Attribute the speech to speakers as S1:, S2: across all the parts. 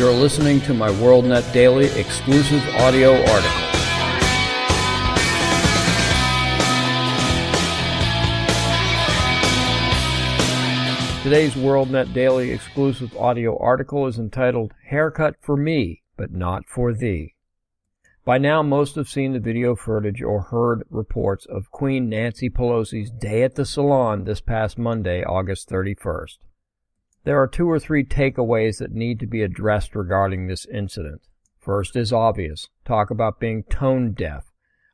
S1: You're listening to my WorldNet Daily exclusive audio article. Today's WorldNet Daily exclusive audio article is entitled, Haircut for Me, but Not for Thee. By now, most have seen the video footage or heard reports of Queen Nancy Pelosi's day at the Salon this past Monday, August 31st. There are 2 or 3 takeaways that need to be addressed regarding this incident. First is obvious. Talk about being tone deaf.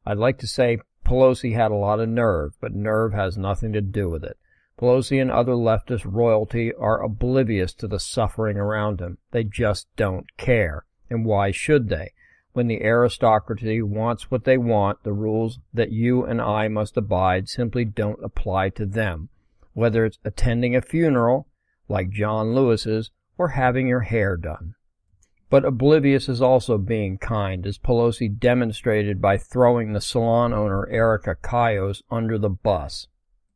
S1: I'd like to say Pelosi had a lot of nerve, but nerve has nothing to do with it. Pelosi and other leftist royalty are oblivious to the suffering around him. They just don't care. And why should they? When the aristocracy wants what they want, the rules that you and I must abide simply don't apply to them. Whether it's attending a funeral, like John Lewis's, or having your hair done. But oblivious is also being kind, as Pelosi demonstrated by throwing the salon owner Erica Kious under the bus.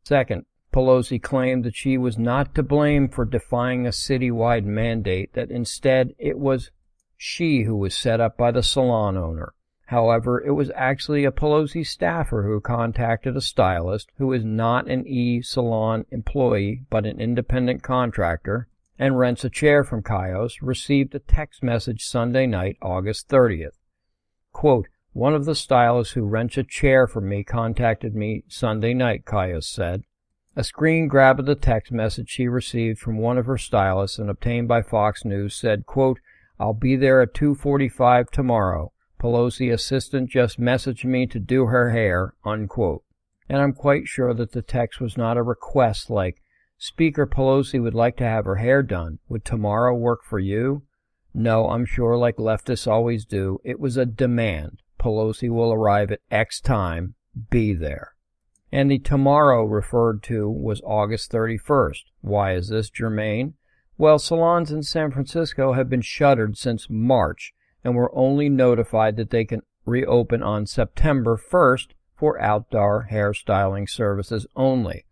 S1: Second, Pelosi claimed that she was not to blame for defying a citywide mandate, that instead it was she who was set up by the salon owner. However, it was actually a Pelosi staffer who contacted a stylist who is not an e-salon employee but an independent contractor and rents a chair from Kious, received a text message Sunday night, August 30th. Quote, "One of the stylists who rents a chair from me contacted me Sunday night," Kious said. A screen grab of the text message she received from one of her stylists and obtained by Fox News said, quote, "I'll be there at 2:45 tomorrow. Pelosi assistant just messaged me to do her hair," unquote. And I'm quite sure that the text was not a request like, "Speaker Pelosi would like to have her hair done. Would tomorrow work for you?" No, I'm sure, like leftists always do, it was a demand. Pelosi will arrive at X time. Be there. And the tomorrow referred to was August 31st. Why is this germane? Well, salons in San Francisco have been shuttered since March, and were only notified that they can reopen on September 1st for outdoor hairstyling services only.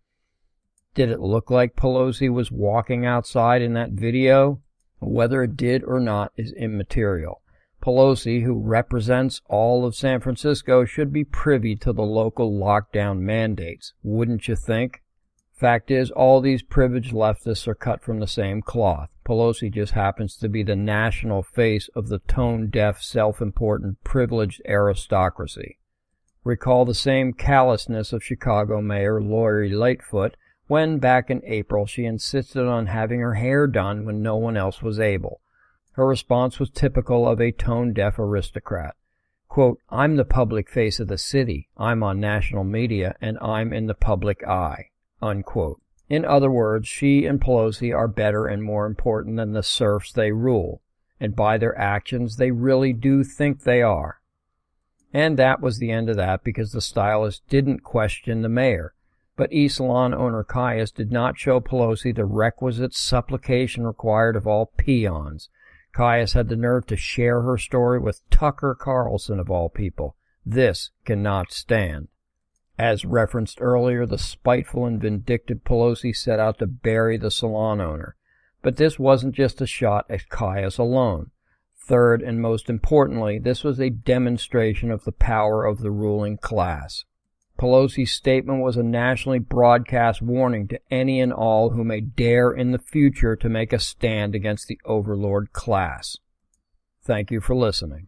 S1: Did it look like Pelosi was walking outside in that video? Whether it did or not is immaterial. Pelosi, who represents all of San Francisco, should be privy to the local lockdown mandates, wouldn't you think? Fact is, all these privileged leftists are cut from the same cloth. Pelosi just happens to be the national face of the tone-deaf, self-important, privileged aristocracy. Recall the same callousness of Chicago Mayor Lori Lightfoot when, back in April, she insisted on having her hair done when no one else was able. Her response was typical of a tone-deaf aristocrat. Quote, "I'm the public face of the city, I'm on national media, and I'm in the public eye." Unquote. In other words, she and Pelosi are better and more important than the serfs they rule, and by their actions they really do think they are. And that was the end of that, because the stylist didn't question the mayor. But e-salon owner Kious did not show Pelosi the requisite supplication required of all peons. Kious had the nerve to share her story with Tucker Carlson, of all people. This cannot stand. As referenced earlier, the spiteful and vindictive Pelosi set out to bury the salon owner. But this wasn't just a shot at Kious alone. Third, and most importantly, this was a demonstration of the power of the ruling class. Pelosi's statement was a nationally broadcast warning to any and all who may dare in the future to make a stand against the overlord class. Thank you for listening.